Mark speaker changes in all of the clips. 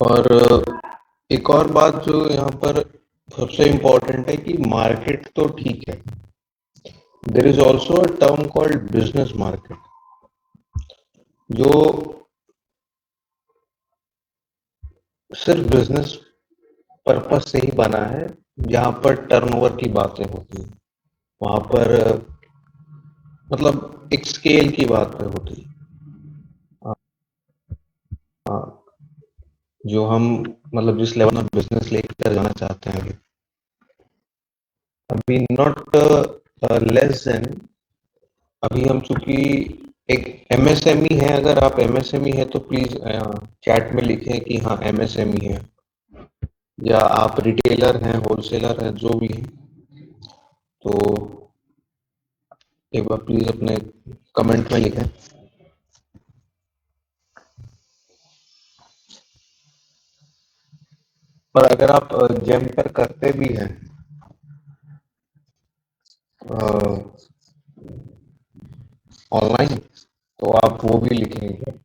Speaker 1: और एक और बात जो यहाँ पर सबसे इम्पोर्टेंट है कि मार्केट तो ठीक है, there is also a term called business market, जो सिर्फ बिजनेस पर्पस से ही बना है, जहाँ पर टर्नओवर की बातें होती हैं। वहाँ पर मतलब एक स्केल की बात पे होती है। हाँ, जो हम मतलब जिस लेवल में बिजनेस लेकर जाना चाहते हैं अभी नॉट लेस देन, अभी हम चूंकि एक एमएसएमई है, अगर आप एमएसएमई है तो प्लीज चैट में लिखें कि हाँ एमएसएमई है, या आप रिटेलर हैं, होलसेलर हैं, जो भी हैं, तो एक बार प्लीज अपने कमेंट में लिखें। पर अगर आप जेम पर करते भी हैं ऑनलाइन, तो आप वो भी लिखेंगे।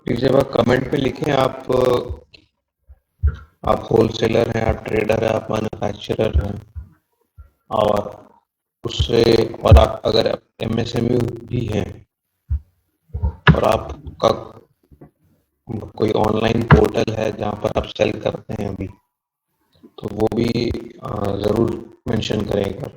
Speaker 1: प्लीज एक बार कमेंट में लिखें, आप होलसेलर हैं, आप ट्रेडर हैं, आप मैन्युफैक्चरर हैं, और उससे और आप अगर एमएसएमई भी हैं और आपका कोई ऑनलाइन पोर्टल है जहाँ पर आप सेल करते हैं अभी, तो वो भी ज़रूर मेंशन करेगा।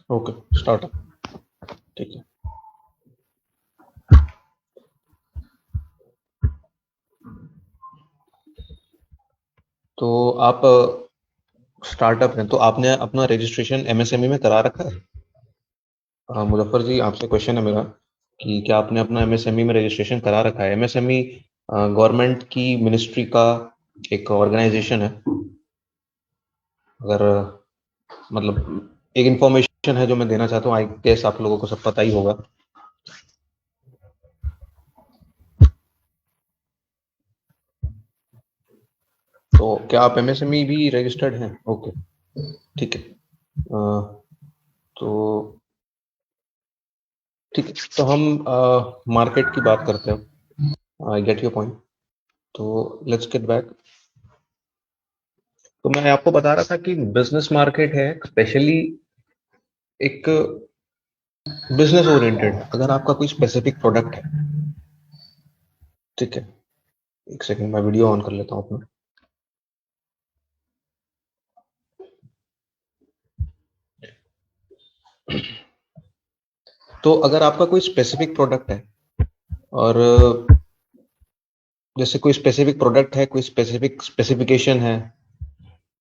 Speaker 1: Okay, start. ठीक है, तो आप स्टार्टअप हैं, तो आपने अपना रजिस्ट्रेशन एमएसएमई में करा रखा है? मुजफ्फर जी, आपसे क्वेश्चन है मेरा कि क्या आपने अपना एमएसएमई में रजिस्ट्रेशन करा रखा है? एमएसएमई गवर्नमेंट की मिनिस्ट्री का एक ऑर्गेनाइजेशन है। अगर मतलब एक इंफॉर्मेशन है जो मैं देना चाहता हूँ, आई गेस आप लोगों को सब पता ही होगा। तो क्या आप एमएसएमई भी रजिस्टर्ड हैं? ओके, ठीक है। तो ठीक है, तो हम मार्केट की बात करते हैं। I get your point. तो लेट्स गेट बैक। तो मैं आपको बता रहा था कि बिजनेस मार्केट है स्पेशली एक बिजनेस ओरिएंटेड। अगर आपका कोई स्पेसिफिक प्रोडक्ट है, ठीक है, एक सेकंड मैं वीडियो ऑन कर लेता हूँ अपना। तो अगर आपका कोई स्पेसिफिक प्रोडक्ट है, और जैसे कोई स्पेसिफिक प्रोडक्ट है, कोई स्पेसिफिक स्पेसिफिकेशन है,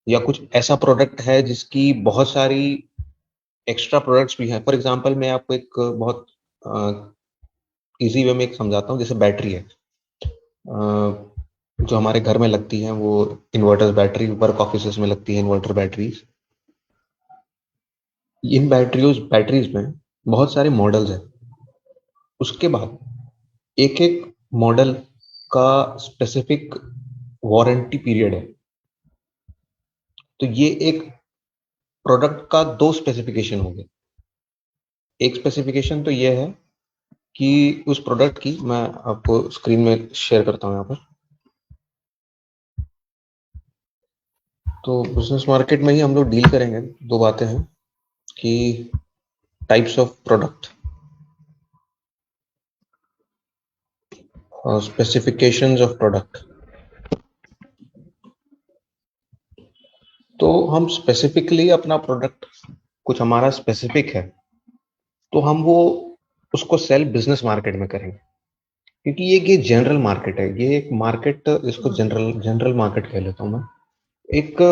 Speaker 1: या कुछ ऐसा प्रोडक्ट है जिसकी बहुत सारी एक्स्ट्रा प्रोडक्ट्स भी हैं। फॉर एग्जांपल मैं आपको एक बहुत इजी वे में एक समझाता हूँ। जैसे बैटरी है, जो हमारे घर में लगती है, वो इन्वर्टर बैटरी, वर्क ऑफिसेस में लगती है इन्वर्टर बैटरीज। इन बैटरीज में बहुत सारे मॉडल्स हैं। उसके बाद एक एक मॉडल का स्पेसिफिक वारंटी पीरियड है। तो ये एक प्रोडक्ट का दो स्पेसिफिकेशन हो गए। एक स्पेसिफिकेशन तो ये है कि उस प्रोडक्ट की मैं आपको स्क्रीन में शेयर करता हूँ यहाँ पर। तो बिजनेस मार्केट में ही हम लोग डील करेंगे। दो बातें हैं कि टाइप्स ऑफ प्रोडक्ट और स्पेसिफिकेशंस ऑफ प्रोडक्ट। तो हम स्पेसिफिकली अपना प्रोडक्ट कुछ हमारा स्पेसिफिक है तो हम वो उसको सेल बिजनेस मार्केट में करेंगे, क्योंकि ये जनरल मार्केट है। ये एक मार्केट, इसको जनरल जनरल मार्केट कह लेता हूँ मैं। एक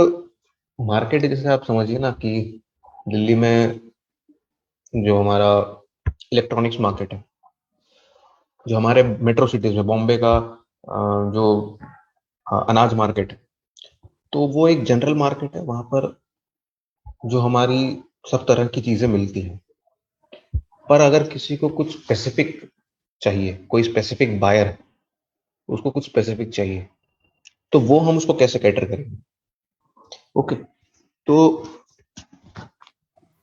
Speaker 1: मार्केट जैसे आप समझिए ना कि दिल्ली में जो हमारा इलेक्ट्रॉनिक्स मार्केट है, जो हमारे मेट्रो सिटीज में बॉम्बे का जो अनाज मार्केट है, तो वो एक जनरल मार्केट है। वहां पर जो हमारी सब तरह की चीजें मिलती हैं। पर अगर किसी को कुछ स्पेसिफिक चाहिए, कोई स्पेसिफिक बायर है, उसको कुछ स्पेसिफिक चाहिए, तो वो हम उसको कैसे कैटर करेंगे? ओके, तो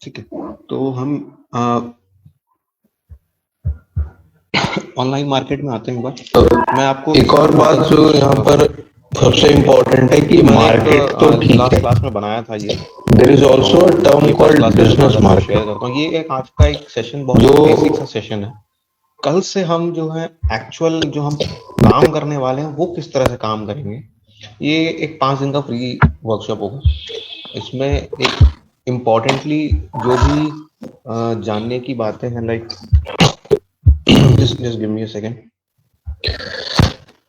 Speaker 1: ठीक है, तो हम ऑनलाइन मार्केट में आते हैं। एक बार मैं आपको
Speaker 2: एक और बात जो यहाँ पर सबसे इम्पोर्टेंट है कि मार्केट तो ठीक
Speaker 1: लास्ट
Speaker 2: है,
Speaker 1: क्लास में बनाया था ये।
Speaker 2: There is also a term
Speaker 1: एक और
Speaker 2: कॉल्ड
Speaker 1: क्लास में
Speaker 2: बिजनेस
Speaker 1: शेयर
Speaker 2: मार्केट
Speaker 1: करता हूँ। ये एक आज का एक सेशन बहुत
Speaker 2: जो
Speaker 1: बेसिक सा सेशन है। कल से हम जो है एक्चुअल जो हम काम करने वाले हैं वो किस तरह से काम करेंगे, ये एक 5 दिन का फ्री वर्कशॉप होगा। इसमें एक इम्पॉर्टेंटली जो भी जानने की बातें हैं, like just just give me a second.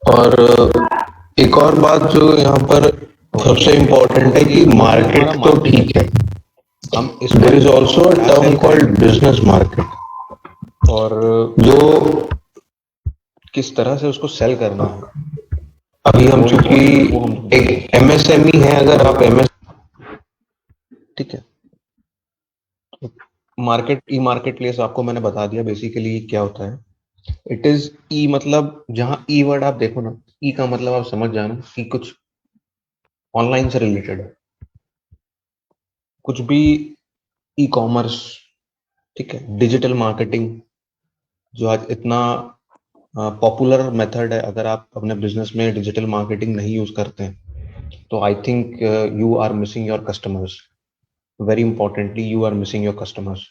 Speaker 2: और एक और बात जो यहाँ पर सबसे इम्पोर्टेंट है कि मार्केट तो ठीक है,
Speaker 1: हम
Speaker 2: देर इज
Speaker 1: इसको
Speaker 2: also a term called business market
Speaker 1: और
Speaker 2: जो
Speaker 1: किस तरह से उसको सेल करना है।
Speaker 2: अभी हम
Speaker 1: वो
Speaker 2: चूंकि
Speaker 1: वो हम
Speaker 2: एक एमएसएमई है, अगर आप एमएस
Speaker 1: ठीक है। मार्केट ई मार्केट प्लेस आपको मैंने बता दिया बेसिकली क्या होता है। इट इज ई, मतलब जहां ई वर्ड आप देखो ना, ई का मतलब आप समझ जाना कि कुछ ऑनलाइन से रिलेटेड है, कुछ भी ई कॉमर्स, ठीक है, डिजिटल मार्केटिंग, जो आज इतना पॉपुलर मेथड है। अगर आप अपने बिजनेस में डिजिटल मार्केटिंग नहीं यूज करते हैं तो I think you are missing your customers. Very importantly, you are missing your customers.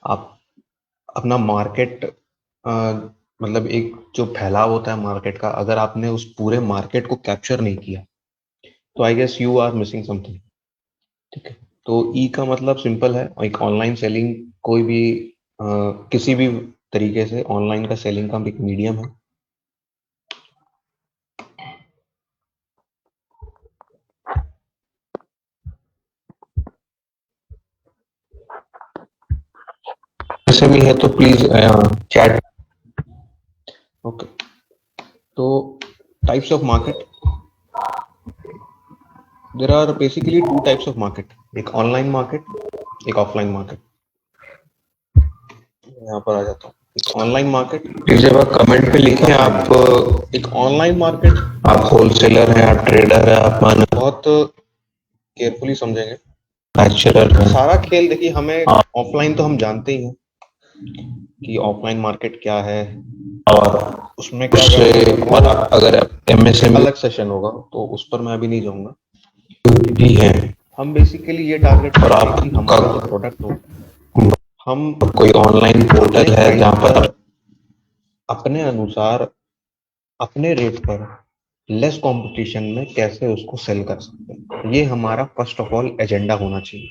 Speaker 1: आप अपना मार्केट मतलब एक जो फैलाव होता है मार्केट का, अगर आपने उस पूरे मार्केट को कैप्चर नहीं किया तो I guess you are missing something. ठीक है, तो ई का मतलब सिंपल है, एक ऑनलाइन सेलिंग। कोई भी किसी भी तरीके से ऑनलाइन का सेलिंग का एक मीडियम है।
Speaker 2: एमएसएमई है तो प्लीज चैट।
Speaker 1: ओके, तो types of market, there are basically 2 types of market, एक ऑनलाइन मार्केट, एक ऑफलाइन मार्केट। यहाँ पर आ जाता हूँ। एक ऑनलाइन मार्केट,
Speaker 2: प्लीज जब आप कमेंट पे लिखें आप
Speaker 1: एक ऑनलाइन मार्केट
Speaker 2: आप होलसेलर हैं, आप ट्रेडर हैं, आप
Speaker 1: बहुत केयरफुली समझेंगे।
Speaker 2: मैन्युफैक्चरर हैं
Speaker 1: सारा खेल देखिए, हमें ऑफलाइन तो हम जानते ही हैं कि ऑफलाइन मार्केट क्या है
Speaker 2: और
Speaker 1: उसमें क्या
Speaker 2: उससे
Speaker 1: करना है।
Speaker 2: और अगर एमएसएमई
Speaker 1: अलग सेशन होगा तो उस पर मैं अभी नहीं जाऊंगा।
Speaker 2: भी हैं
Speaker 1: हम बेसिकली ये टारगेट
Speaker 2: और
Speaker 1: करेंगे कि
Speaker 2: आपका
Speaker 1: हमारा जो प्रोडक्ट हो, हम
Speaker 2: कोई ऑनलाइन पोर्टल
Speaker 1: अपने
Speaker 2: है
Speaker 1: प्राइस
Speaker 2: जहाँ पर
Speaker 1: पर, अपने अनुसार, अपने रेट पर, लेस कंपटीशन में कैसे उसको सेल कर सकते हैं। ये हमारा फर्स्ट ऑफ ऑल एजेंडा होना चाहिए।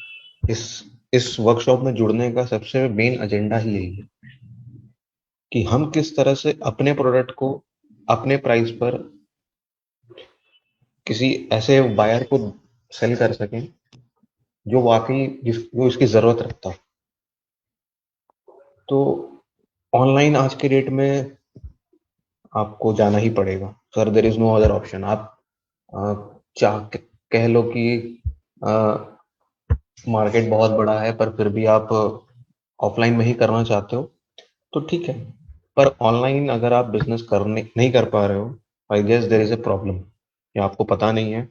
Speaker 1: इस वर्कशॉप में जुड़ने का सबसे मेन एजेंडा ही यही है कि हम किस तरह से अपने प्रोडक्ट को अपने प्राइस पर किसी ऐसे बायर को सेल कर सकें जो वाकई जो इसकी जरूरत रखता है। तो ऑनलाइन आज के डेट में आपको जाना ही पड़ेगा sir, there is no other option. आप चाह कह लो कि मार्केट बहुत बड़ा है पर फिर भी आप ऑफलाइन में ही करना चाहते हो तो ठीक है। पर ऑनलाइन अगर आप बिजनेस करने नहीं कर पा रहे हो, I guess there is a problem, या आपको पता नहीं है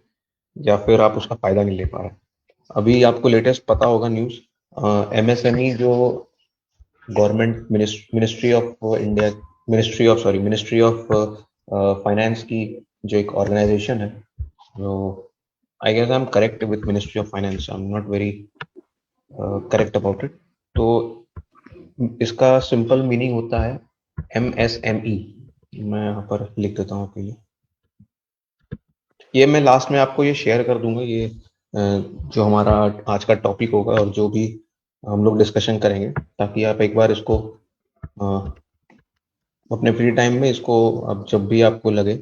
Speaker 1: या फिर आप उसका फायदा नहीं ले पा रहे। अभी आपको लेटेस्ट पता होगा न्यूज़, एमएसएमई जो government ministry of India, ministry of finance की जो एक ऑर्गेनाइजेशन है, तो I guess I am correct with ministry of finance, I am not very correct about it. तो इसका सिंपल मीनिंग होता है MSME। मैं यहाँ पर लिख देता हूँ आपके लिए, ये मैं लास्ट में आपको ये शेयर कर दूंगा, ये जो हमारा आज का टॉपिक होगा और जो भी हम लोग डिस्कशन करेंगे, ताकि आप एक बार इसको अपने फ्री टाइम में इसको, अब जब भी आपको लगे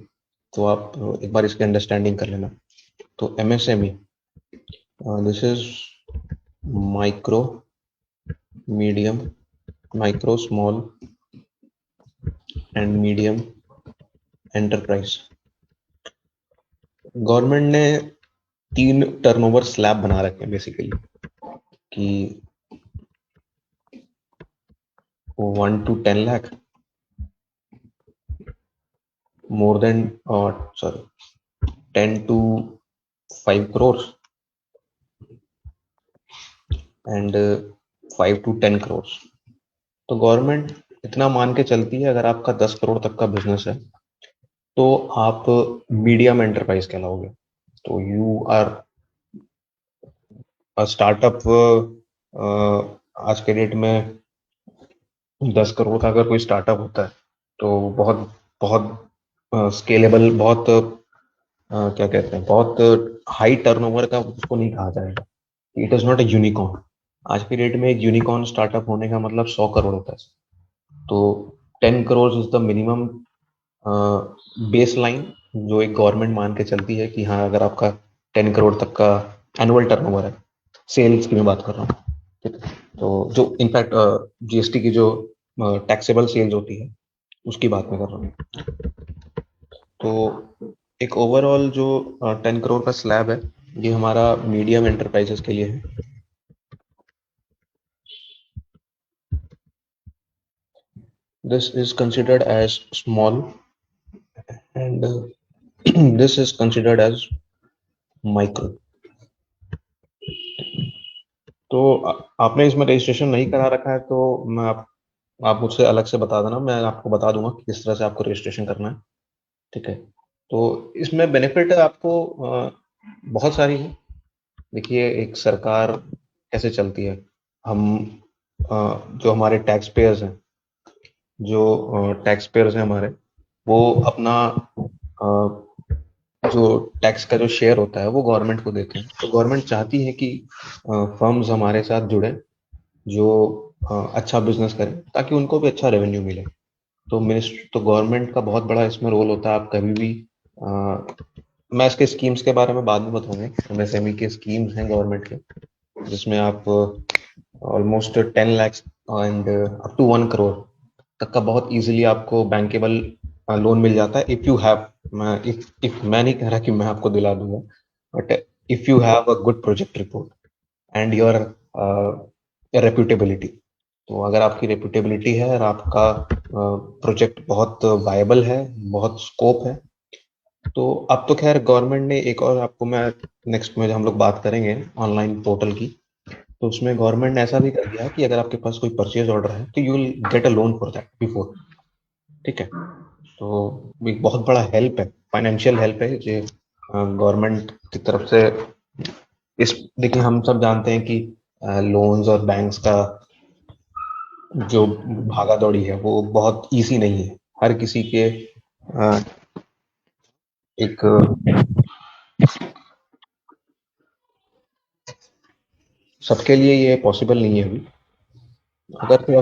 Speaker 1: तो आप एक बार इसकी अंडरस्टैंडिंग कर लेना। तो MSME, this is micro medium, micro small and medium enterprise. Government ने 3 टर्नओवर स्लैब बना रखे हैं बेसिकली, कि 1 to 10 lakh, more than, sorry, 10 to 5 crores and 5 to 10 crores। तो गवर्नमेंट इतना मान के चलती है, अगर आपका 10 करोड़ तक का बिजनेस है तो आप मीडियम एंटरप्राइज कहलाओगे। तो यू आर स्टार्टअप। आज के डेट में 10 करोड़ का अगर कोई स्टार्टअप होता है तो बहुत बहुत स्केलेबल, बहुत क्या कहते हैं, बहुत हाई टर्नओवर का उसको नहीं कहा जाएगा। It is not a unicorn. आज की डेट में एक यूनिकॉर्न स्टार्टअप होने का मतलब 100 करोड़ होता है। तो 10 crore is the minimum base line जो एक गवर्नमेंट मान के चलती है कि हाँ, अगर आपका 10 करोड़ तक का एनुअल टर्नओवर है, सेल्स की मैं बात कर रहा हूँ, ठीक है, तो जो इनफैक्ट GST की जो टैक्सेबल सेल्स होती है उसकी बात मैं कर रहा हूँ। तो एक ओवरऑल जो 10 करोड़ का स्लैब है, ये हमारा मीडियम एंटरप्राइजेस के लिए है। This is considered as small and this is considered as micro. तो आपने इसमें रजिस्ट्रेशन नहीं करा रखा है तो मैं आप मुझसे अलग से बता देना, मैं आपको बता दूंगा कि किस तरह से आपको रजिस्ट्रेशन करना है, ठीक है। तो इसमें बेनिफिट आपको बहुत सारी है। देखिए, एक सरकार कैसे चलती है, हम जो हमारे टैक्स पेयर्स हैं, हमारे, वो अपना जो टैक्स का जो शेयर होता है वो गवर्नमेंट को देते हैं। तो गवर्नमेंट चाहती है कि फर्म्स हमारे साथ जुड़े जो अच्छा बिजनेस करें, ताकि उनको भी अच्छा रेवेन्यू मिले। तो गवर्नमेंट का बहुत बड़ा इसमें रोल होता है। आप कभी भी मैं इसके स्कीम्स के बारे में बाद में बताऊंगा। MSME के स्कीम्स हैं गवर्नमेंट के, जिसमें आप almost 10 lakhs and up to 1 crore तक का बहुत इजीली आपको बैंकेबल लोन मिल जाता है। इफ यू हैव, मैं नहीं कह रहा कि मैं आपको दिला दूंगा, but if you have a good project report and your reputability. तो अगर आपकी रेप्यूटेबिलिटी है और आपका प्रोजेक्ट बहुत वायबल है, बहुत स्कोप है, तो अब तो खैर गवर्नमेंट ने एक और आपको मैं नेक्स्ट में जब हम लोग बात करेंगे ऑनलाइन पोर्टल की, तो उसमें गवर्नमेंट ने ऐसा भी कर दिया है कि अगर आपके पास कोई परचेज ऑर्डर है तो you will get a loan for that before, ठीक है। तो एक बहुत बड़ा हेल्प है, फाइनेंशियल हेल्प है जो गवर्नमेंट की तरफ से। इस देखिए, हम सब जानते हैं कि लोन्स और बैंक्स का जो भागा दौड़ी है वो बहुत इजी नहीं है। हर किसी के अ, एक सबके लिए ये पॉसिबल नहीं है अभी। अगर थोड़ा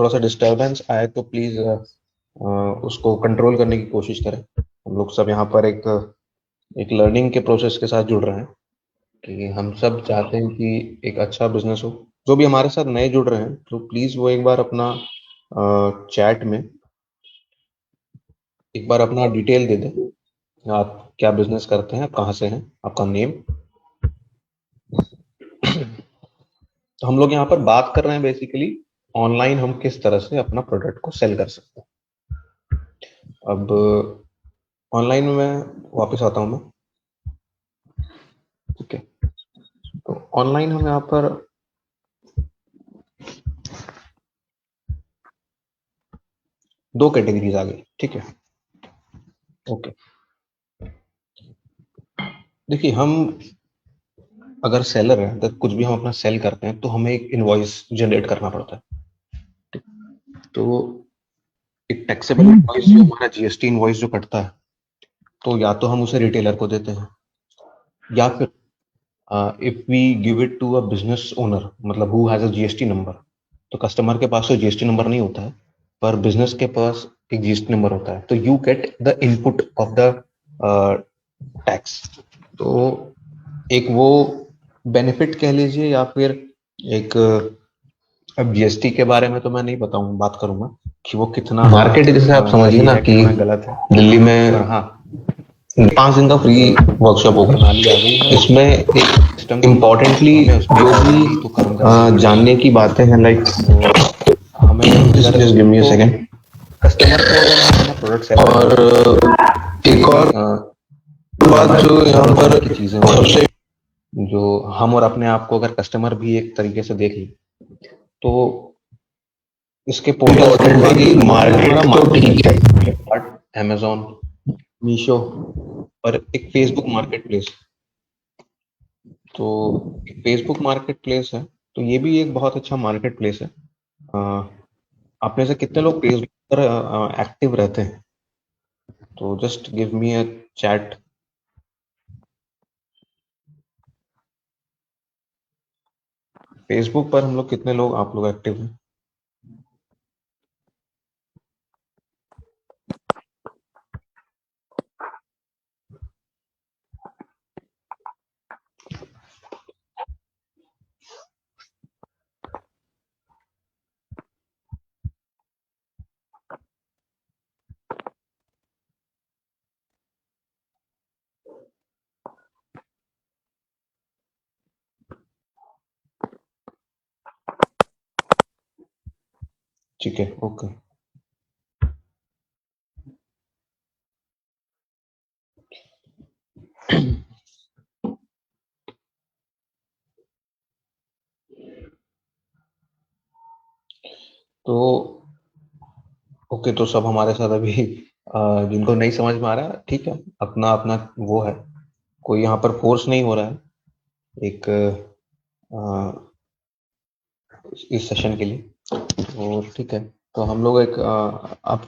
Speaker 1: सा डिस्टरबेंस आए तो प्लीज उसको कंट्रोल करने की कोशिश करें। हम लोग सब यहाँ पर एक लर्निंग के प्रोसेस के साथ जुड़ रहे हैं, कि हम सब चाहते हैं कि एक अच्छा बिजनेस हो। जो भी हमारे साथ नए जुड़ रहे हैं तो प्लीज वो एक बार अपना चैट में एक बार अपना डिटेल दे दें। आप क्या बिजनेस करते हैं, आप कहाँ से हैं, आपका नेम। तो हम लोग यहाँ पर बात कर रहे हैं बेसिकली ऑनलाइन हम किस तरह से अपना प्रोडक्ट को सेल कर सकते हैं। अब ऑनलाइन में मैं वापस आता हूँ मैं, ठीक है। तो ऑनलाइन हम यहाँ पर दो कैटेगरीज आ गई, ठीक है। ओके, देखिए हम अगर सेलर हैं तो कुछ भी हम अपना सेल करते हैं तो हमें एक इनवॉइस जनरेट करना पड़ता है। तो एक टैक्सेबल इनवॉइस जो हमारा जीएसटी इनवॉइस जो कटता है, तो या तो हम उसे रिटेलर को देते हैं, या फिर if we give it to a business owner, मतलब who has a GST number. तो कस्टमर के पास तो जीएसटी नंबर नहीं होता है, पर बिजनेस के पास एक जीएसटी नंबर होता है, तो you get the input of the tax. तो एक वो बेनिफिट कह लीजिए, या फिर एक, अब जीएसटी के बारे में तो मैं नहीं बताऊं, बात करूंगा कि वो कितना
Speaker 2: मार्केट जैसे आप समझिए
Speaker 1: सही
Speaker 2: ना
Speaker 1: है
Speaker 2: कि
Speaker 1: कितना गलत है।
Speaker 2: दिल्ली
Speaker 1: पर
Speaker 2: में
Speaker 1: हाँ,
Speaker 2: 5 दिन का फ्री
Speaker 1: एक
Speaker 2: वर्कशॉप होगा।
Speaker 1: प्रणाली आ गई है
Speaker 2: इसमें एक
Speaker 1: सिस्टम की,
Speaker 2: इम्पोर्टेंटली
Speaker 1: तो हमें उस पर
Speaker 2: जो
Speaker 1: ऑलरेडी
Speaker 2: भी
Speaker 1: तो काम करना ही पड़ेगा।
Speaker 2: जानने की बातें हैं, लाइक
Speaker 1: तो हमें
Speaker 2: जस्ट
Speaker 1: अगर
Speaker 2: जस्ट गिव मी अ
Speaker 1: तो
Speaker 2: सेकेंड।
Speaker 1: कस्टमर को अगर हम अपना प्रोडक्ट सेल कर रहे हैं,
Speaker 2: और एक
Speaker 1: उसमें
Speaker 2: और बात
Speaker 1: हमारी
Speaker 2: जो यहाँ
Speaker 1: जरूरत
Speaker 2: पर
Speaker 1: की चीजें होती हैं,
Speaker 2: सबसे
Speaker 1: जो हम और अपने आप को अगर कस्टमर भी एक तरीके से देख ले, तो इसके पोर्टल्स की हम
Speaker 2: इम्पोर्टेंट है
Speaker 1: बात
Speaker 2: कि
Speaker 1: करें तो हमारा
Speaker 2: मार्केट तो
Speaker 1: मार्केट
Speaker 2: ठीक
Speaker 1: प्लेस
Speaker 2: है,
Speaker 1: है, फ्लिपकार्ट, अमेजोन, मीशो, और एक फेसबुक मार्केट प्लेस। तो फेसबुक मार्केट प्लेस है, तो ये भी एक बहुत अच्छा मार्केट प्लेस है। अ, आप में से कितने लोग फेसबुक पर एक्टिव रहते हैं? तो just give me a chat. Facebook पर हम लोग कितने लोग, आप लोग एक्टिव हैं? ठीक है, ओके। तो ओके, तो सब हमारे साथ अभी जिनको नहीं समझ में आ रहा है, ठीक है, अपना अपना वो है, कोई यहाँ पर फोर्स नहीं हो रहा है एक इस सेशन के लिए। तो ठीक है, तो हम लोग एक आप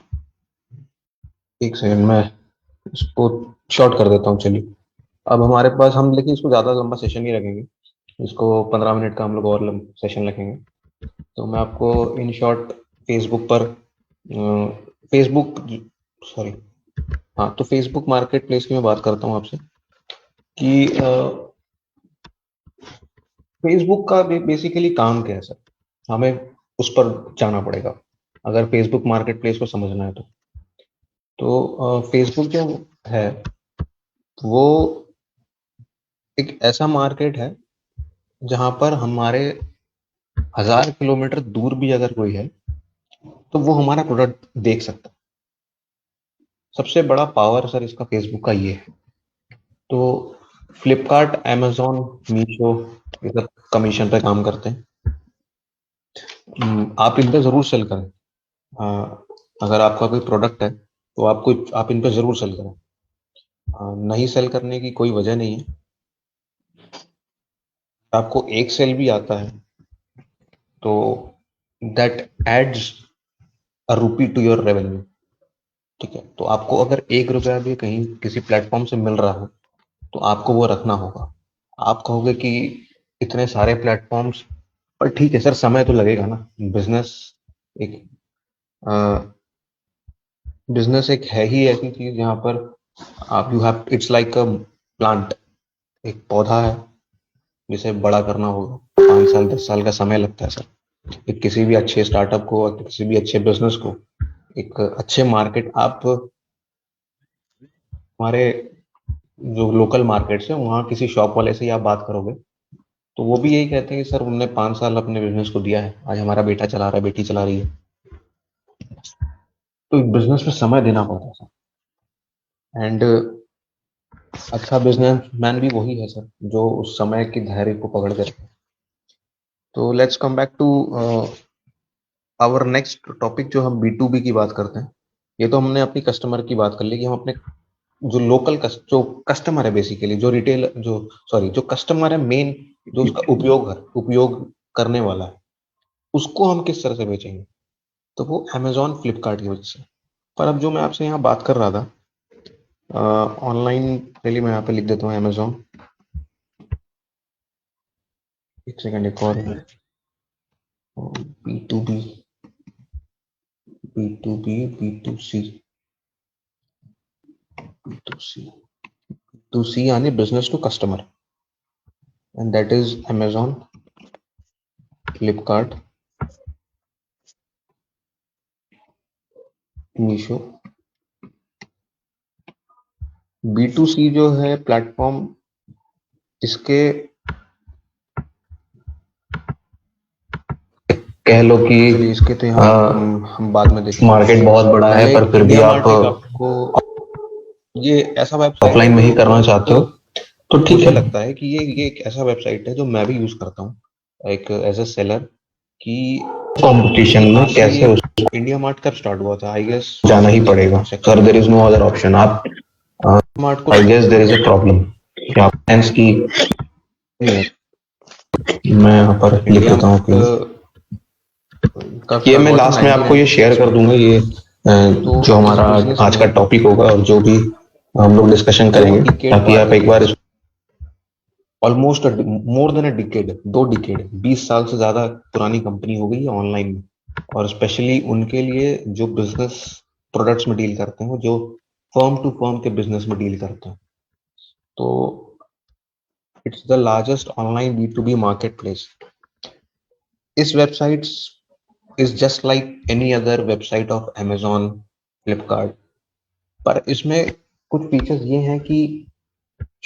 Speaker 1: एक सेकंड में इसको शॉर्ट कर देता हूँ, चलिए। अब हमारे पास, हम लेकिन इसको ज़्यादा लंबा सेशन नहीं रखेंगे, इसको 15 मिनट का हम लोग और सेशन रखेंगे। तो मैं आपको इन शॉर्ट फेसबुक पर, फेसबुक, सॉरी, हाँ, तो फेसबुक मार्केट प्लेस की मैं बात करता हूँ आपसे कि फेसबुक का बेसिकली काम क्या है सर, हमें उस पर जाना पड़ेगा अगर फेसबुक मार्केट प्लेस को समझना है तो फेसबुक जो है वो एक ऐसा मार्केट है जहां पर हमारे 1000 किलोमीटर दूर भी अगर कोई है तो वो हमारा प्रोडक्ट देख सकता है। सबसे बड़ा पावर सर इसका फेसबुक का ये है। तो फ्लिपकार्ट, amazon, मीशो, ये सब कमीशन पे काम करते हैं। आप इन पे जरूर सेल करें। अगर आपका कोई प्रोडक्ट है तो आप इन पे जरूर सेल करें। नहीं सेल करने की कोई वजह नहीं है। आपको एक सेल भी आता है तो दैट एड्स अ रूपी टू योर रेवेन्यू, ठीक है। तो आपको अगर 1 रुपया भी कहीं किसी प्लेटफॉर्म से मिल रहा हो तो आपको वो रखना होगा। आप कहोगे कि इतने सारे प्लेटफॉर्म्स, पर ठीक है सर, समय तो लगेगा ना। बिजनेस एक बिजनेस एक है ही ऐसी चीज जहाँ पर आप you have, it's like a plant, एक पौधा है जिसे बड़ा करना होगा, 5 साल 10 साल का समय लगता है सर। एक किसी भी अच्छे स्टार्टअप को, किसी भी अच्छे बिजनेस को, एक अच्छे मार्केट, आप हमारे जो लोकल मार्केट्स है वहाँ किसी शॉप वाले से ही आप बात करोगे तो वो भी यही कहते हैं कि सर उनने 5 साल अपने बिजनेस को दिया है, आज हमारा बेटा चला रहा है, बेटी चला रही है। तो बिजनेस में समय देना पड़ता है सर। एंड अच्छा बिजनेसमैन भी वही है सर जो उस समय की धैर्य को पकड़ के रखे। तो let's come back to our next topic, जो हम B2B की बात करते हैं। ये तो हमने अपनी कस्टमर की बात कर ली कि हम अपने जो जो कस्टमर है, बेसिकली जो रिटेल जो कस्टमर है मेन, जो उसका उपयोग करने वाला है, उसको हम किस तरह से बेचेंगे, तो वो अमेजोन फ्लिपकार्ट की वजह से। पर अब जो मैं आपसे यहाँ बात कर रहा था ऑनलाइन, पहले मैं यहाँ पे लिख देता हूँ अमेजोन, एक सेकंड, एक और B to B, B to C, B to C यानी business to customer, and that is Amazon, Flipkart, Meesho. B to C जो है प्लेटफॉर्म, इसके
Speaker 2: कह लो कि
Speaker 1: चलिए इसके तो यहाँ हम बाद में देखेंगे।
Speaker 2: मार्केट बहुत बड़ा है, पर फिर भी
Speaker 1: इंडिया
Speaker 2: आप
Speaker 1: मार्ट आपको ये ऐसा वेबसाइट
Speaker 2: ऑफलाइन
Speaker 1: है
Speaker 2: में ही
Speaker 1: जो
Speaker 2: करना चाहते हो तो ठीक
Speaker 1: मुझे
Speaker 2: है।
Speaker 1: लगता है कि ये एक ऐसा वेबसाइट है जो मैं भी यूज करता हूँ एक एज अ सेलर, कि
Speaker 2: कंपटीशन में
Speaker 1: आपका
Speaker 2: कैसे
Speaker 1: ये
Speaker 2: उसको
Speaker 1: इंडिया मार्ट कब स्टार्ट हुआ था, आई गेस
Speaker 2: जाना ही पड़ेगा sir, there is no other option. आप
Speaker 1: मार्ट को
Speaker 2: I guess there is a problem कि आप फ्रेंड्स की,
Speaker 1: नहीं है,
Speaker 2: मैं यहाँ पर लिख
Speaker 1: इंडिया
Speaker 2: देता हूँ अपनी,
Speaker 1: कब
Speaker 2: ये
Speaker 1: स्टार्ट
Speaker 2: मैं
Speaker 1: हुआ था
Speaker 2: लास्ट में आपको ये शेयर
Speaker 1: 1996
Speaker 2: कर
Speaker 1: में।
Speaker 2: दूंगा, ये
Speaker 1: तो
Speaker 2: जो
Speaker 1: इस
Speaker 2: हमारा
Speaker 1: बिजनेस
Speaker 2: आज का
Speaker 1: में
Speaker 2: टॉपिक होगा और जो भी हम लोग डिस्कशन
Speaker 1: दो
Speaker 2: करेंगे,
Speaker 1: डिकेड
Speaker 2: ताकि
Speaker 1: बाद
Speaker 2: आप एक बार इस
Speaker 1: ऑलमोस्ट मोर देन अ डिकेड, 2 डिकेड, 20 साल से ज्यादा पुरानी कंपनी हो गई है ऑनलाइन में, और स्पेशली उनके लिए जो बिजनेस प्रोडक्ट्स में डील करते हैं, जो फर्म टू फर्म के बिजनेस में डील करते हैं। तो it's the largest online B2B marketplace. इस website is just like any other website of Amazon, Flipkart, पर इसमें कुछ फीचर्स ये हैं कि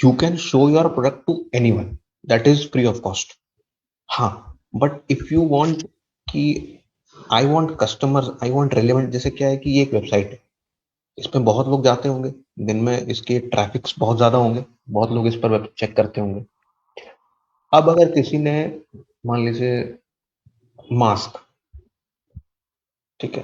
Speaker 1: you can show your product to anyone, that is free of cost. हाँ, बट इफ यू वांट कि I want customers, I want relevant, जैसे क्या है कि ये एक वेबसाइट है, इसमें बहुत लोग जाते होंगे दिन में, इसके ट्रैफिक्स बहुत ज्यादा होंगे, बहुत लोग इस पर चेक करते होंगे। अब अगर किसी ने, मान लीजिए मास्क, ठीक है,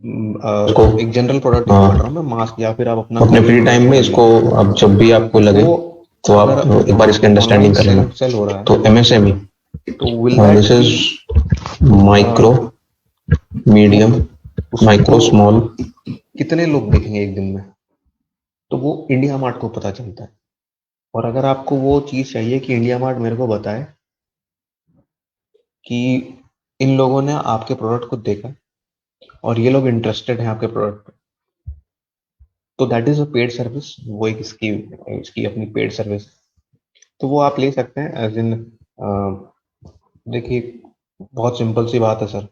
Speaker 2: इसको
Speaker 1: एक जनरल प्रोडक्ट
Speaker 2: हाँ,
Speaker 1: बोल रहा हूँ मैं, मास्क, या फिर आप अपना
Speaker 2: अपने
Speaker 1: कोई भी
Speaker 2: फ्री टाइम
Speaker 1: प्रोडक्ट
Speaker 2: में
Speaker 1: ले
Speaker 2: इसको,
Speaker 1: लीजिए,
Speaker 2: अब जब भी आपको लगे
Speaker 1: वो
Speaker 2: तो
Speaker 1: अगर
Speaker 2: आप एक बार इसकी
Speaker 1: ऑनलाइन
Speaker 2: अंडरस्टैंडिंग कर लेना।
Speaker 1: सेल हो रहा है,
Speaker 2: तो एमएसएमई,
Speaker 1: तो will that
Speaker 2: this
Speaker 1: be
Speaker 2: is micro,
Speaker 1: वो
Speaker 2: मीडियम,
Speaker 1: उसको
Speaker 2: माइक्रो, स्मॉल।
Speaker 1: कितने लोग देखेंगे एक दिन में, तो वो इंडिया मार्ट को पता चलता है। और अगर आपको वो चीज चाहिए कि इंडिया मार्ट मेरे को बताए कि इन लोगों ने आपके प्रोडक्ट को देखा और ये लोग इंटरेस्टेड हैं आपके प्रोडक्ट पे, तो that is a paid service, वो एक इसकी इसकी अपनी पेड सर्विस। तो वो आप ले सकते हैं एज इन, देखिए बहुत सिंपल सी बात है सर,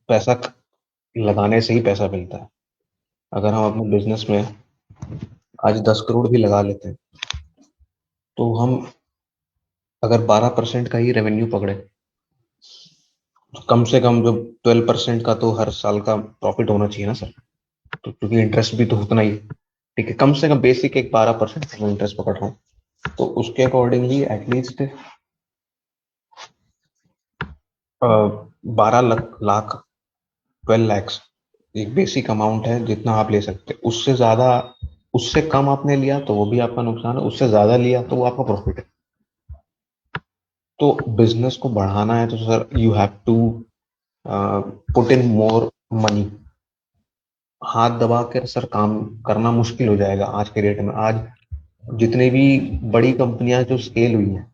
Speaker 1: पैसा लगाने से ही पैसा मिलता है। अगर हम अपने बिजनेस में आज 10 करोड़ भी लगा लेते हैं, तो हम अगर 12% का ही रेवेन्यू पकड़े, तो कम से कम जो 12% का तो हर साल का प्रॉफिट होना चाहिए ना सर, तो क्योंकि इंटरेस्ट भी तो उतना ही है। ठीक है, कम से कम बेसिक एक 12% मैं इंटरेस्ट पकड़ रहा हूँ, तो उसके अकॉर्डिंगली एटलीस्ट 12 लाख, 12 लैक्स एक बेसिक अमाउंट है जितना आप ले सकते हैं। उससे ज्यादा, उससे कम आपने लिया तो वो भी आपका नुकसान है, उससे ज्यादा लिया तो वो आपका प्रॉफिट है। तो बिजनेस को बढ़ाना है तो sir you have to put in more money. हाथ दबा कर सर काम करना मुश्किल हो जाएगा आज के डेट में। आज जितने भी बड़ी कंपनियां जो स्केल हुई हैं,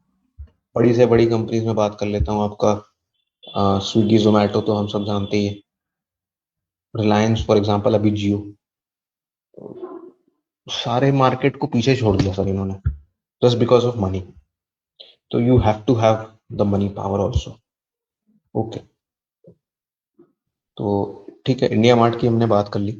Speaker 1: बड़ी से बड़ी कंपनीज में बात कर लेता हूँ आपका, स्विगी जोमेटो तो हम सब जानते ही है, रिलायंस फॉर एग्जांपल, अभी जियो, सारे मार्केट को पीछे छोड़ दिया सर इन्होंने, जस्ट बिकॉज ऑफ मनी। तो you have to have the money power also. Okay, तो ठीक है, इंडिया मार्ट की हमने बात कर ली।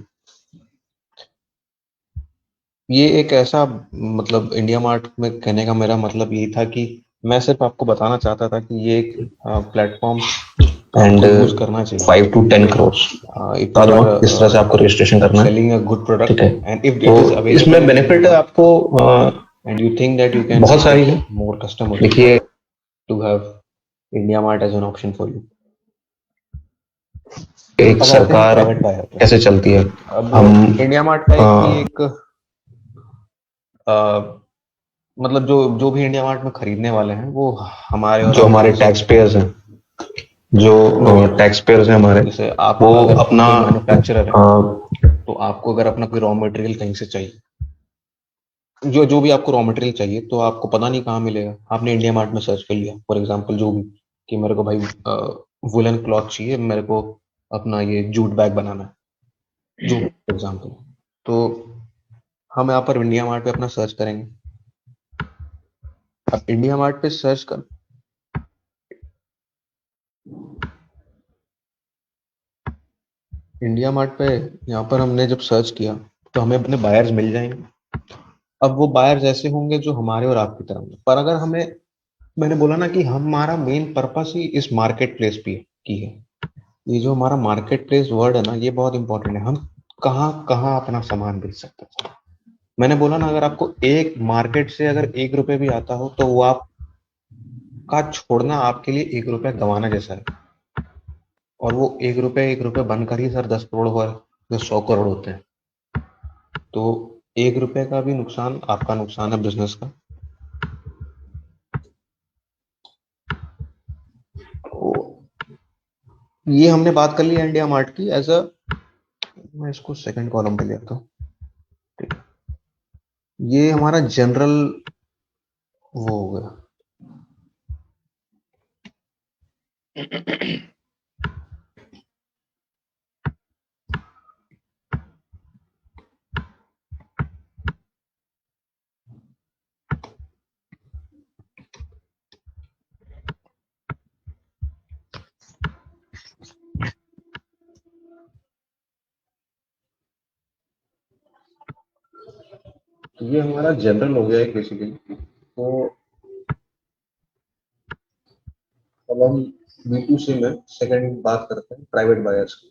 Speaker 1: ये एक ऐसा, मतलब इंडिया मार्ट में कहने का मेरा मतलब यही था कि मैं सिर्फ आपको बताना चाहता था कि ये एक प्लेटफॉर्म
Speaker 2: एंड
Speaker 1: आपको यूज करना चाहिए
Speaker 2: 5 to 10 crore
Speaker 1: इफ
Speaker 2: बता
Speaker 1: यू
Speaker 2: दूंगा
Speaker 1: आर
Speaker 2: किस तरह से आपको रजिस्ट्रेशन करना है।
Speaker 1: सेलिंग अ गुड
Speaker 2: ठीक
Speaker 1: प्रोडक्ट
Speaker 2: है,
Speaker 1: एंड इफ
Speaker 2: तो
Speaker 1: इट इज अवेलेबल
Speaker 2: इसमें
Speaker 1: इन इंडिया
Speaker 2: बेनिफिट
Speaker 1: मार्ट
Speaker 2: आपको
Speaker 1: and you think that you can
Speaker 2: बहुत सारी
Speaker 1: गेट
Speaker 2: है।
Speaker 1: मोर कस्टमर्स
Speaker 2: देखिए,
Speaker 1: to have India Mart as an option for you.
Speaker 2: एक
Speaker 1: अब आते हैं
Speaker 2: सरकार
Speaker 1: प्राइवेट बायर पे।
Speaker 2: कैसे चलती है।
Speaker 1: अब
Speaker 2: हम
Speaker 1: इंडिया मार्ट का एक ही
Speaker 2: अ,
Speaker 1: एक मतलब जो जो भी इंडिया मार्ट में खरीदने वाले हैं वो हमारे और
Speaker 2: जो
Speaker 1: आपके
Speaker 2: हमारे
Speaker 1: जैसे
Speaker 2: टैक्स पेयर्स हैं,
Speaker 1: लोग
Speaker 2: जो
Speaker 1: हैं।
Speaker 2: टैक्स पेयर्स हैं हमारे,
Speaker 1: जैसे आप
Speaker 2: वो
Speaker 1: अगर
Speaker 2: अपना
Speaker 1: कोई मैन्युफैक्चरर है,
Speaker 2: अ,
Speaker 1: तो आपको अगर अपना कोई रॉ मटेरियल कहीं से चाहिए, जो जो भी आपको रॉ मटेरियल चाहिए, तो आपको पता नहीं कहाँ मिलेगा। आपने इंडिया मार्ट में सर्च कर लिया फॉर एग्जांपल, जो भी, कि मेरे को भाई वुलन क्लॉथ चाहिए, मेरे को अपना ये जूट बैग बनाना है, जो एग्जांपल। तो हम यहाँ पर इंडिया मार्ट पे अपना सर्च करेंगे। अब इंडिया मार्ट पे सर्च कर इंडिया मार्ट पे यहाँ पर हमने जब सर्च किया, तो हमें अपने बायर्स मिल जाएंगे। अब वो बायर्स ऐसे होंगे जो हमारे और आपकी तरह होंगे, पर अगर हमें, मैंने बोला ना कि हमारा मेन पर्पस ही इस मार्केट प्लेस पे की है। ये जो हमारा मार्केट प्लेस वर्ड है ना, ये बहुत इंपॉर्टेंट है। हम कहाँ कहाँ अपना सामान बेच सकते हैं। मैंने बोला ना, अगर आपको एक मार्केट से अगर 1 रुपए भी आता हो, तो वो आपका छोड़ना आपके लिए 1 रुपया गंवाना जैसा है। और वो 1 रुपए बनकर ही सर 10 करोड़ हुआ, जो 100 करोड़ होते हैं। तो 1 रुपए का भी नुकसान आपका नुकसान है बिजनेस का। तो ये हमने बात कर ली इंडिया मार्ट की एज अ, मैं इसको सेकंड कॉलम पे ले आता हूँ। ठीक है, ये हमारा जनरल वो हो गया। तो ये हमारा जनरल हो गया एक बेसिकली। तो अब हम B2C में सेकंड बात करते हैं, प्राइवेट बायर्स की।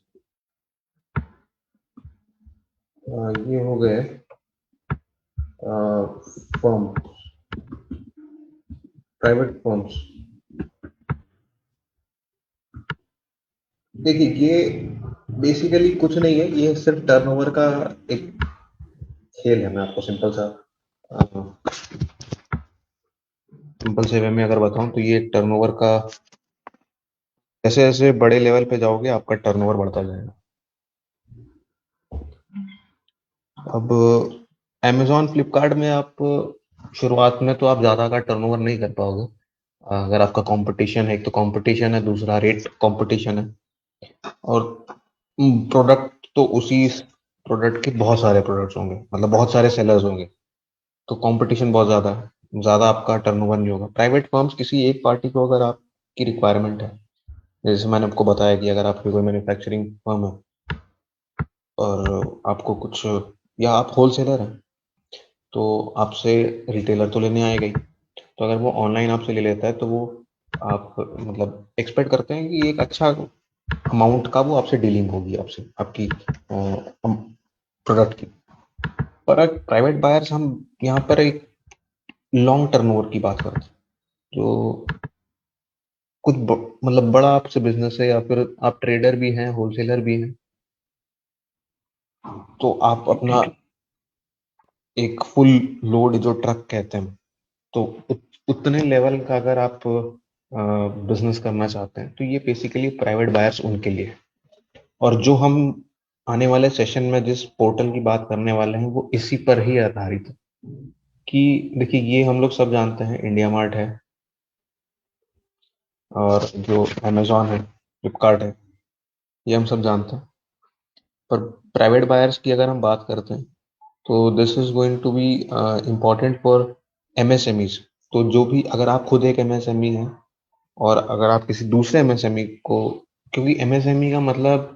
Speaker 1: ये हो गए फर्म, प्राइवेट फर्म्स। देखिए, ये बेसिकली कुछ नहीं है, ये सिर्फ टर्नओवर का एक खेल है। मैं आपको सिंपल से वे में अगर बताऊं, तो ये टर्नओवर का, जैसे जैसे बड़े लेवल पे जाओगे आपका टर्नओवर बढ़ता जाएगा। अब अमेजोन फ्लिपकार्ट में आप शुरुआत में तो आप ज़्यादा का टर्नओवर नहीं कर पाओगे। अगर आपका कंपटीशन है, एक तो कंपटीशन है, दूसरा रेट कंपटीशन है, और प्रोडक्ट तो उसी प्रोडक्ट के बहुत सारे प्रोडक्ट्स होंगे, मतलब बहुत सारे सेलर्स होंगे। तो कंपटीशन बहुत ज़्यादा है, ज़्यादा आपका टर्नओवर नहीं होगा। प्राइवेट फर्म्स किसी एक पार्टी को अगर आपकी रिक्वायरमेंट है, जैसे मैंने आपको बताया कि अगर आपकी कोई मैन्युफैक्चरिंग फर्म है और आपको कुछ, या आप होलसेलर हैं, तो आपसे रिटेलर तो लेने आएगा ही। तो अगर वो ऑनलाइन आपसे ले लेता है, तो वो आप मतलब एक्सपेक्ट करते हैं कि एक अच्छा अमाउंट का वो आपसे डीलिंग होगी, आपसे आपकी प्रोडक्ट की। पर प्राइवेट बायर्स, हम यहाँ पर एक लॉन्ग टर्नओवर की बात करते हैं। जो कुछ मतलब बड़ा आपसे बिजनेस है, या फिर आप ट्रेडर भी हैं, होलसेलर भी हैं, तो आप अपना एक फुल लोड जो ट्रक कहते हैं, तो उतने लेवल का अगर आप बिजनेस करना चाहते हैं, तो ये बेसिकली प्राइवेट बायर्स उनके लिए है। और जो हम आने वाले सेशन में जिस पोर्टल की बात करने वाले हैं, वो इसी पर ही आधारित है। कि देखिए, ये हम लोग सब जानते हैं, इंडिया मार्ट है और जो अमेजोन है, फ्लिपकार्ट है, ये हम सब जानते हैं। पर प्राइवेट बायर्स की अगर हम बात करते हैं, तो this is going to be important for MSMEs. तो जो भी, अगर आप खुद एक एमएसएमई हैं, और अगर आप किसी दूसरे एमएसएमई को, क्योंकि एमएसएमई का मतलब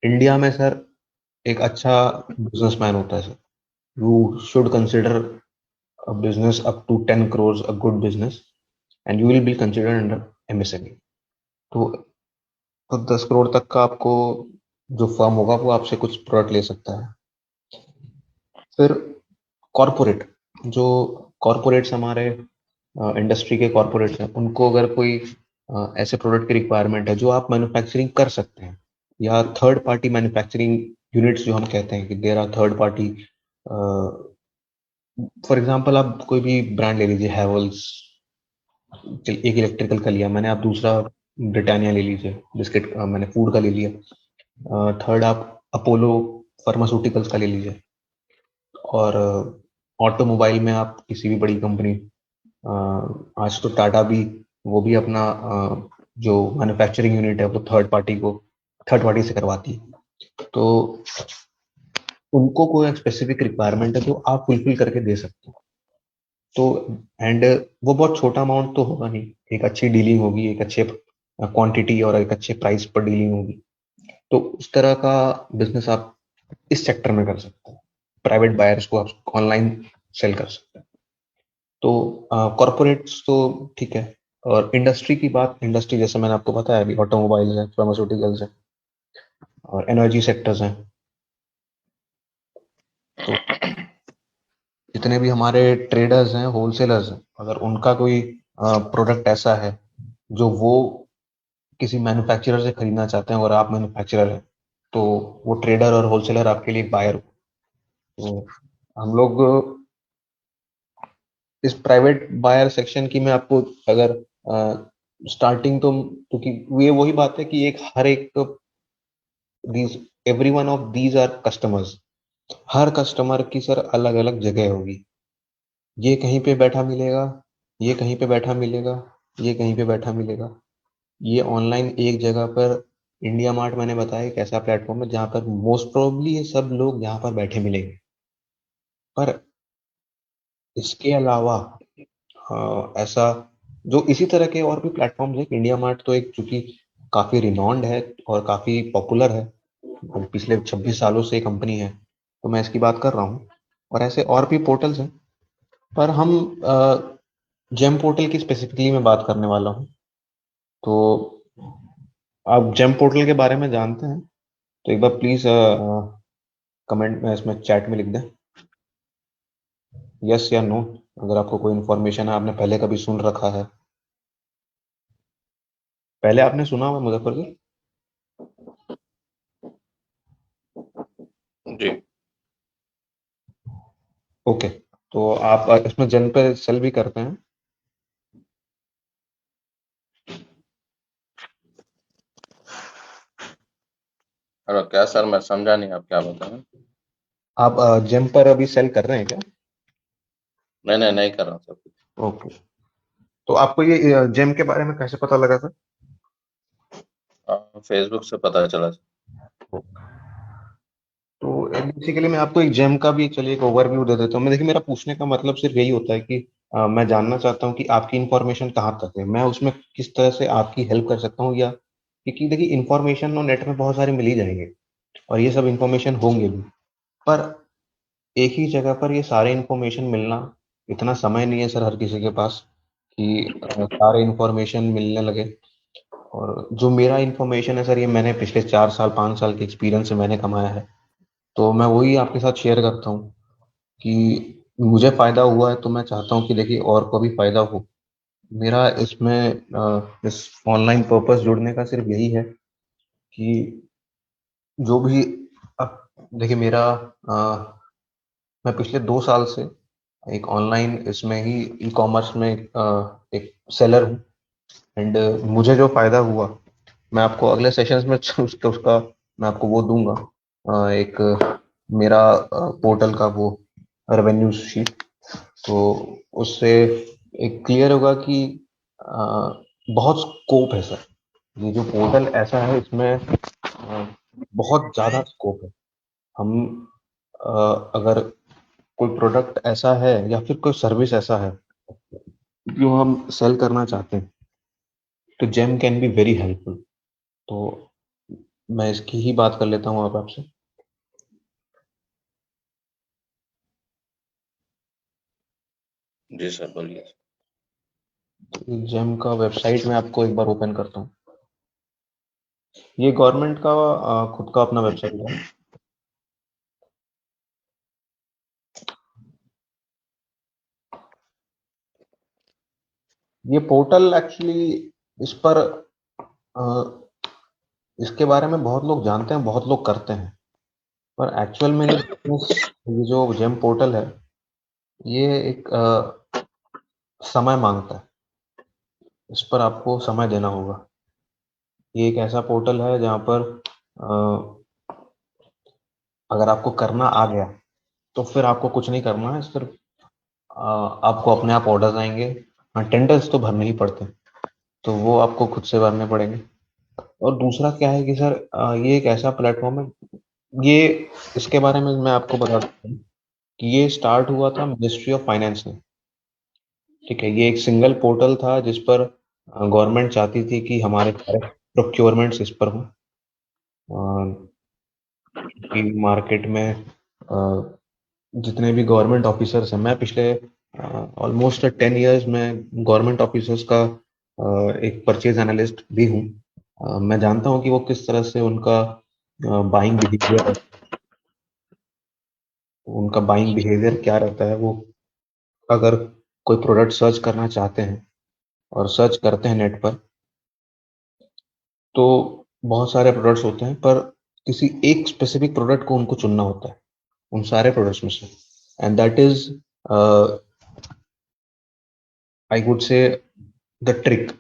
Speaker 1: इंडिया में सर एक अच्छा बिजनेसमैन होता है sir. You should consider a business up to 10 crores a good business, and you will be considered under MSME। तो 10 करोड़ तक का आपको जो फर्म होगा, वो आपसे कुछ प्रोडक्ट ले सकता है। फिर कॉरपोरेट, जो कॉरपोरेट्स हमारे इंडस्ट्री के कॉरपोरेट्स हैं, उनको अगर कोई ऐसे प्रोडक्ट की रिक्वायरमेंट है जो आप मैन्युफैक्चरिंग कर सकते हैं, या थर्ड पार्टी मैन्युफैक्चरिंग यूनिट्स जो हम कहते हैं कि there are third party. For example आप कोई भी ब्रांड ले लीजिए, हैवल्स, एक इलेक्ट्रिकल का लिया मैंने, आप दूसरा ब्रिटानिया ले लीजिए, बिस्किट मैंने फूड का ले लिया, थर्ड आप अपोलो फार्मास्यूटिकल्स का ले लीजिए, और ऑटोमोबाइल में आप किसी भी बड़ी कंपनी, आज तो टाटा भी, वो भी अपना जो मैन्युफैक्चरिंग यूनिट है वो थर्ड पार्टी से करवाती है। तो उनको कोई स्पेसिफिक रिक्वायरमेंट है जो आप फुलफिल करके दे सकते हो। तो एंड वो बहुत छोटा अमाउंट तो होगा नहीं, एक अच्छी डीलिंग होगी, एक अच्छे क्वांटिटी और एक अच्छे प्राइस पर डीलिंग होगी। तो उस तरह का बिजनेस आप इस सेक्टर में कर सकते हैं, प्राइवेट बायर्स को आप ऑनलाइन सेल कर सकते हैं। तो कॉरपोरेट्स तो ठीक है। और इंडस्ट्री की बात, इंडस्ट्री जैसे मैंने आपको बताया अभी, ऑटोमोबाइल्स है, फार्मास्यूटिकल्स है, और एनर्जी सेक्टर्स हैं। तो जितने भी हमारे ट्रेडर्स हैं, होलसेलर्स हैं, अगर उनका कोई प्रोडक्ट ऐसा है जो वो किसी मैन्युफैक्चरर से खरीदना चाहते हैं और आप मैन्युफैक्चरर हैं, तो वो ट्रेडर और होलसेलर आपके लिए बायर हो। तो हम लोग इस प्राइवेट बायर सेक्शन की मैं आपको अगर स्टार्टिंग तो, क्योंकि ये वही बात है कि एक हर एक these every one of these are customers, हर कस्टमर की सर अलग अलग जगह होगी। ये कहीं पे बैठा मिलेगा, ये कहीं पे बैठा मिलेगा, ये कहीं पे बैठा मिलेगा। ये ऑनलाइन एक जगह पर, इंडिया मार्ट मैंने बताया एक ऐसा प्लेटफॉर्म है जहां पर मोस्ट प्रोबेबली ये सब लोग यहाँ पर बैठे मिलेंगे। पर इसके अलावा ऐसा जो इसी तरह के और भी प्लेटफॉर्म्स हैं, इंडिया मार्ट तो एक चूंकि काफी रिनॉन्ड है और काफी पॉपुलर है, और पिछले 26 सालों से कंपनी है, तो मैं इसकी बात कर रहा हूँ। और ऐसे और भी पोर्टल्स हैं, पर हम जेम पोर्टल की स्पेसिफिकली मैं बात करने वाला हूँ। तो आप जेम पोर्टल के बारे में जानते हैं तो एक बार प्लीज कमेंट में, इसमें चैट में लिख दें यस या नो, अगर आपको कोई इन्फॉर्मेशन है, आपने पहले कभी सुन रखा है, पहले आपने सुना हुआ मुजफ्फर जी?
Speaker 2: जी।
Speaker 1: ओके, तो आप इसमें जन पे सेल भी करते हैं?
Speaker 2: हेलो, क्या सर, मैं समझा नहीं, आप क्या बता रहे हैं?
Speaker 1: आप जेम पर अभी सेल कर रहे हैं क्या?
Speaker 2: नहीं नहीं, नहीं कर रहा सर कुछ।
Speaker 1: ओके, तो आपको ये जेम के बारे में कैसे पता लगा सर?
Speaker 2: फेसबुक से पता चला सर।
Speaker 1: तो बेसिकली मैं आपको एक जेम का भी चलिए एक ओवरव्यू दे देता हूँ। मैं देखिए, मेरा पूछने का मतलब सिर्फ यही होता है कि मैं जानना चाहता हूँ कि आपकी इन्फॉर्मेशन कहाँ तक है, मैं उसमें किस तरह से आपकी हेल्प कर सकता हूँ, या क्योंकि देखिए इन्फॉर्मेशन और नेट में बहुत सारे मिल ही जाएंगे और ये सब इन्फॉर्मेशन होंगे भी, पर एक ही जगह पर ये सारे इन्फॉर्मेशन मिलना, इतना समय नहीं है सर हर किसी के पास कि सारे इन्फॉर्मेशन मिलने लगे। और जो मेरा इन्फॉर्मेशन है सर, ये मैंने पिछले 4 साल 5 साल के एक्सपीरियंस से मैंने कमाया है, तो मैं वही आपके साथ शेयर करता हूँ कि मुझे फायदा हुआ है तो मैं चाहता हूँ कि देखिए और को भी फायदा हो। मेरा इसमें इस ऑनलाइन पर्पस जुड़ने का सिर्फ यही है कि जो भी, अब देखिए मेरा मैं पिछले 2 साल से एक ऑनलाइन इसमें ही ई कॉमर्स में एक सेलर हूँ। एंड मुझे जो फायदा हुआ, मैं आपको अगले सेशंस में उसका मैं आपको वो दूंगा, एक मेरा पोर्टल का वो रेवेन्यू शीट। तो उससे एक क्लियर होगा कि बहुत स्कोप है सर। ये जो पोर्टल ऐसा है, इसमें बहुत ज़्यादा स्कोप है। हम अगर कोई प्रोडक्ट ऐसा है या फिर कोई सर्विस ऐसा है जो हम सेल करना चाहते हैं, तो GeM can be very helpful. तो मैं इसकी ही बात कर लेता हूँ आप आपसे।
Speaker 2: जी सर, बोलिए।
Speaker 1: जेम का वेबसाइट मैं आपको एक बार ओपन करता हूँ। ये गवर्नमेंट का खुद का अपना वेबसाइट है। ये पोर्टल एक्चुअली इस पर इसके बारे में बहुत लोग जानते हैं, बहुत लोग करते हैं, पर एक्चुअल में ये जो जेम पोर्टल है, ये एक समय मांगता है। इस पर आपको समय देना होगा। ये एक ऐसा पोर्टल है जहाँ पर अगर आपको करना आ गया तो फिर आपको कुछ नहीं करना है, सिर्फ आपको अपने आप ऑर्डर्स आएंगे। हाँ, टेंडर्स तो भरने ही पड़ते हैं, तो वो आपको खुद से भरने पड़ेंगे। और दूसरा क्या है कि सर ये एक ऐसा प्लेटफॉर्म है, ये इसके बारे में मैं आपको बता सकता हूँ कि ये स्टार्ट हुआ था मिनिस्ट्री ऑफ फाइनेंस में। ठीक है, ये एक सिंगल पोर्टल था जिस पर गवर्नमेंट चाहती थी कि हमारे सारे प्रोक्योरमेंट्स इस पर हों, कि मार्केट में जितने भी गवर्नमेंट ऑफिसर्स हैं, मैं पिछले ऑलमोस्ट 10 इयर्स में गवर्नमेंट ऑफिसर्स का एक परचेज एनालिस्ट भी हूँ। मैं जानता हूँ कि वो किस तरह से उनका बाइंग बिहेवियर क्या रहता है। वो अगर कोई प्रोडक्ट सर्च करना चाहते हैं और सर्च करते हैं नेट पर, तो बहुत सारे प्रोडक्ट्स होते हैं, पर किसी एक स्पेसिफिक प्रोडक्ट को उनको चुनना होता है उन सारे प्रोडक्ट्स में से। And that is I would say the trick.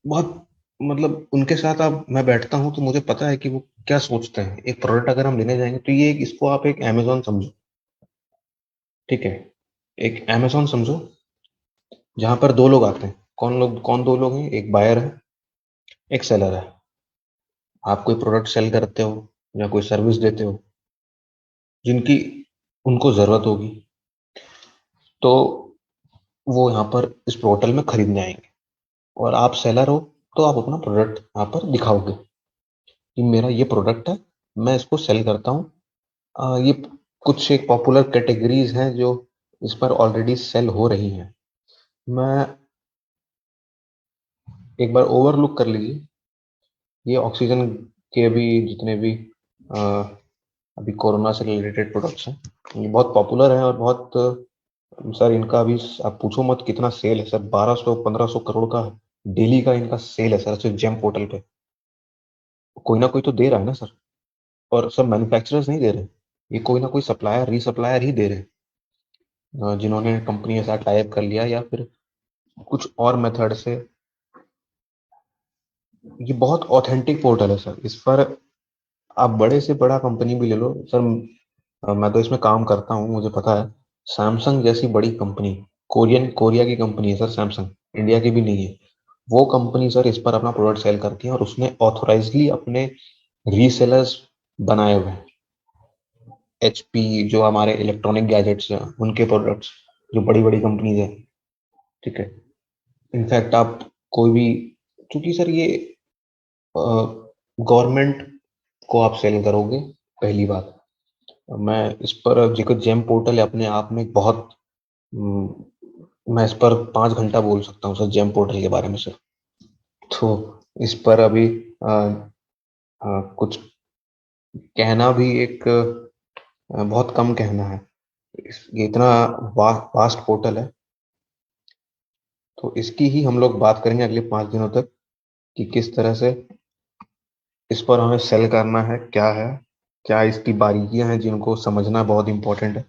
Speaker 1: बहुत मतलब उनके साथ अब मैं बैठता हूँ तो मुझे पता है कि वो क्या सोचते हैं। एक प्रोडक्ट अगर हम लेने जाएंगे तो ये इसको आप एक अमेजोन समझो। ठीक है, एक अमेजोन समझो जहां पर दो लोग आते हैं। कौन दो लोग हैं? एक बायर है, एक सेलर है। आप कोई प्रोडक्ट सेल करते हो या कोई सर्विस देते हो जिनकी उनको जरूरत होगी, तो वो यहाँ पर इस पोर्टल में खरीदने आएंगे। और आप सेलर हो तो आप अपना प्रोडक्ट यहाँ पर दिखाओगे कि मेरा ये प्रोडक्ट है, मैं इसको सेल करता हूँ। ये कुछ एक पॉपुलर कैटेगरीज हैं जो इस पर ऑलरेडी सेल हो रही हैं। मैं एक बार ओवरलुक कर लीजिए, ये ऑक्सीजन के भी जितने भी अ, अभी कोरोना से रिलेटेड प्रोडक्ट्स हैं, ये बहुत पॉपुलर हैं और बहुत सर इनका अभी आप पूछो मत कितना सेल है सर। 1200-1500 करोड़ का डेली का इनका सेल है सर, सिर्फ जेम पोर्टल पे। कोई ना कोई तो दे रहा है ना सर। और सब मैन्युफैक्चरर्स नहीं दे रहे, ये कोई ना कोई सप्लायर रीसप्लायर ही दे रहे हैं, जिन्होंने कंपनी के साथ टाइप कर लिया या फिर कुछ और मेथड से। ये बहुत ऑथेंटिक पोर्टल है सर। इस पर आप बड़े से बड़ा कंपनी भी ले लो सर। मैं तो इसमें काम करता हूँ, मुझे पता है। सैमसंग जैसी बड़ी कंपनी, कोरिया की कंपनी है सर सैमसंग, इंडिया की भी नहीं है। वो कंपनी सर इस पर अपना प्रोडक्ट सेल करती है और उसने ऑथोराइजली अपने रीसेलर्स बनाए हुए हैं। एचपी जो हमारे इलेक्ट्रॉनिक गैजेट्स हैं उनके प्रोडक्ट्स, जो बड़ी बड़ी कंपनीज है। ठीक है, इनफैक्ट आप कोई भी, क्योंकि सर ये गवर्नमेंट को आप सेल करोगे, पहली बात। मैं इस पर जो जेम पोर्टल है अपने आप में बहुत मैं इस पर 5 घंटा बोल सकता हूँ सर जेम पोर्टल के बारे में सर। तो इस पर अभी कुछ कहना भी एक बहुत कम कहना है। ये इतना वास्ट पोर्टल है। तो इसकी ही हम लोग बात करेंगे अगले 5 दिनों तक कि किस तरह से इस पर हमें सेल करना है, क्या इसकी बारीकियां हैं जिनको समझना बहुत इंपॉर्टेंट है।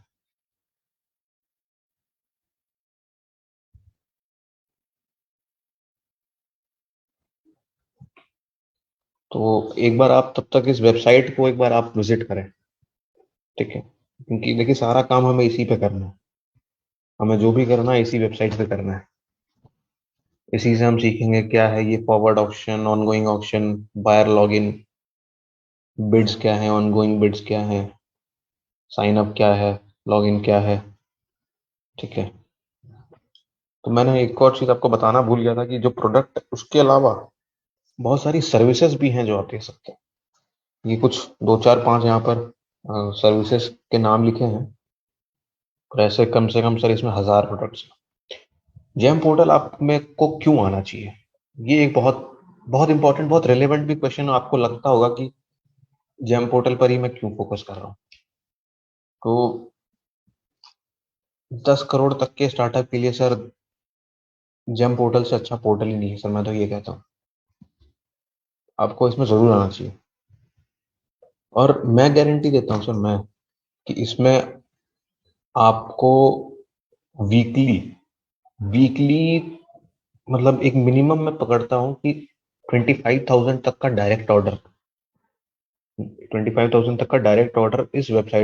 Speaker 1: तो एक बार आप तब तक इस वेबसाइट को एक बार आप विजिट करें। ठीक है, क्योंकि देखिए सारा काम हमें इसी पे करना है। हमें जो भी करना है इसी वेबसाइट पे करना है। इसी से हम सीखेंगे क्या है ये forward option, ongoing option, buyer login, bids क्या है, ऑनगोइंग बिड्स क्या है, साइन अप क्या है, लॉगिन क्या है। ठीक है, तो मैंने एक और चीज आपको बताना भूल गया था कि जो प्रोडक्ट उसके अलावा बहुत सारी सर्विसेज भी हैं जो आप दे सकते हैं। ये कुछ दो चार पांच यहाँ पर सर्विसेज के नाम लिखे हैं, और ऐसे कम से कम सर इसमें 1000 प्रोडक्ट्स। जेम पोर्टल आप में को क्यों आना चाहिए? ये एक बहुत बहुत इंपॉर्टेंट, बहुत रेलेवेंट भी क्वेश्चन आपको लगता होगा कि जेम पोर्टल पर ही मैं क्यों फोकस कर रहा हूँ। तो 10 करोड़ तक के स्टार्टअप के लिए सर जेम पोर्टल से अच्छा पोर्टल ही नहीं है सर, मैं तो ये कहता हूँ आपको इसमें ज़रूर आना चाहिए। और मैं गारंटी देता हूँ सर मैं, कि इसमें आपको वीकली वीकली मतलब एक मिनिमम मैं पकड़ता हूँ कि 25,000 तक का डायरेक्ट ऑर्डर, 25,000 तक का डायरेक्ट ऑर्डर इस वेबसाइट